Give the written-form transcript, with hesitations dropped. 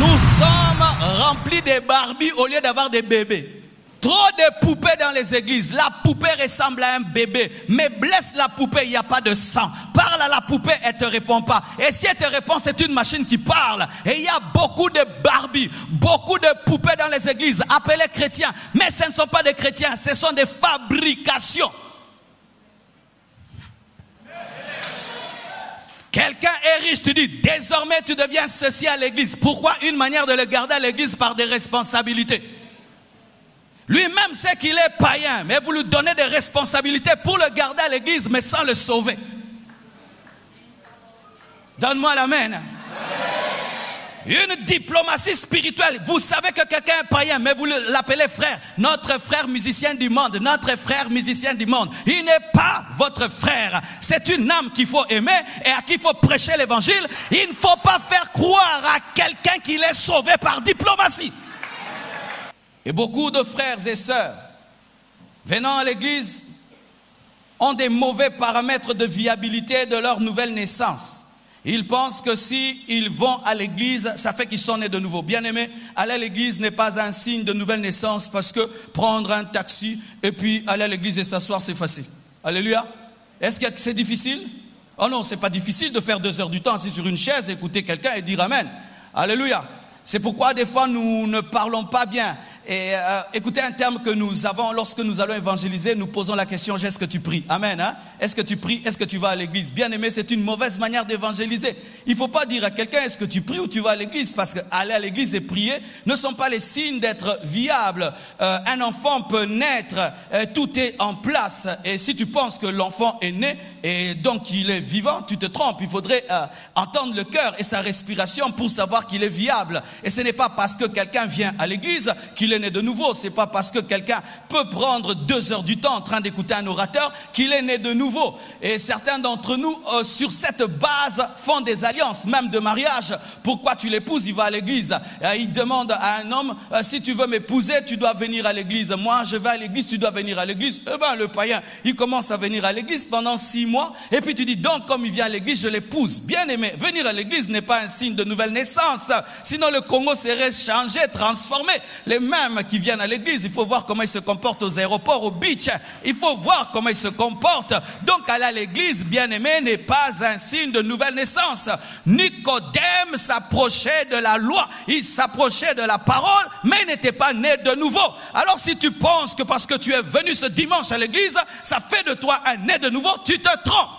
Nous sommes remplis de Barbie au lieu d'avoir des bébés. Trop de poupées dans les églises. La poupée ressemble à un bébé. Mais blesse la poupée, il n'y a pas de sang. Parle à la poupée, elle ne te répond pas. Et si elle te répond, c'est une machine qui parle. Et il y a beaucoup de Barbie, beaucoup de poupées dans les églises, appelées chrétiens. Mais ce ne sont pas des chrétiens, ce sont des fabrications. Quelqu'un est riche, tu dis, désormais tu deviens ceci à l'église. Pourquoi? Une manière de le garder à l'église par des responsabilités. Lui-même sait qu'il est païen, mais vous lui donnez des responsabilités pour le garder à l'église, mais sans le sauver. Donne-moi l'amen. Une diplomatie spirituelle. Vous savez que quelqu'un est païen, mais vous l'appelez frère. Notre frère musicien du monde. Notre frère musicien du monde. Il n'est pas votre frère. C'est une âme qu'il faut aimer et à qui il faut prêcher l'évangile. Il ne faut pas faire croire à quelqu'un qu'il est sauvé par diplomatie. Et beaucoup de frères et sœurs venant à l'église ont des mauvais paramètres de viabilité de leur nouvelle naissance. Ils pensent que s'ils vont à l'église, ça fait qu'ils sont nés de nouveau. Bien aimé, aller à l'église n'est pas un signe de nouvelle naissance parce que prendre un taxi et puis aller à l'église et s'asseoir, c'est facile. Alléluia. Est-ce que c'est difficile? Oh non, c'est pas difficile de faire 2 heures du temps assis sur une chaise, écouter quelqu'un et dire Amen. Alléluia. C'est pourquoi des fois nous ne parlons pas bien. Et écoutez un terme que nous avons lorsque nous allons évangéliser, nous posons la question, est-ce que tu pries? Amen. Hein? Est-ce que tu pries? Est-ce que tu vas à l'église? Bien aimé, c'est une mauvaise manière d'évangéliser. Il ne faut pas dire à quelqu'un, est-ce que tu pries ou tu vas à l'église? Parce qu'aller à l'église et prier ne sont pas les signes d'être viable. Un enfant peut naître, tout est en place. Et si tu penses que l'enfant est né et donc il est vivant, tu te trompes. Il faudrait entendre le cœur et sa respiration pour savoir qu'il est viable. Et ce n'est pas parce que quelqu'un vient à l'église qu'il est né de nouveau. C'est pas parce que quelqu'un peut prendre 2 heures du temps en train d'écouter un orateur qu'il est né de nouveau. Et certains d'entre nous, sur cette base, font des alliances, même de mariage. Pourquoi tu l'épouses? Il va à l'église. Il demande à un homme, si tu veux m'épouser, tu dois venir à l'église. Moi, je vais à l'église, tu dois venir à l'église. Eh ben, le païen, il commence à venir à l'église pendant 6 mois. Et puis tu dis, donc, comme il vient à l'église, je l'épouse. Bien aimé, venir à l'église n'est pas un signe de nouvelle naissance. Sinon, le Congo serait changé, transformé. Les mêmes qui viennent à l'église, il faut voir comment ils se comportent aux aéroports, au beach. Il faut voir comment ils se comportent. Donc aller à l'église, bien aimé, n'est pas un signe de nouvelle naissance. Nicodème s'approchait de la loi, il s'approchait de la parole, mais il n'était pas né de nouveau. Alors si tu penses que parce que tu es venu ce dimanche à l'église, ça fait de toi un né de nouveau, tu te trompes.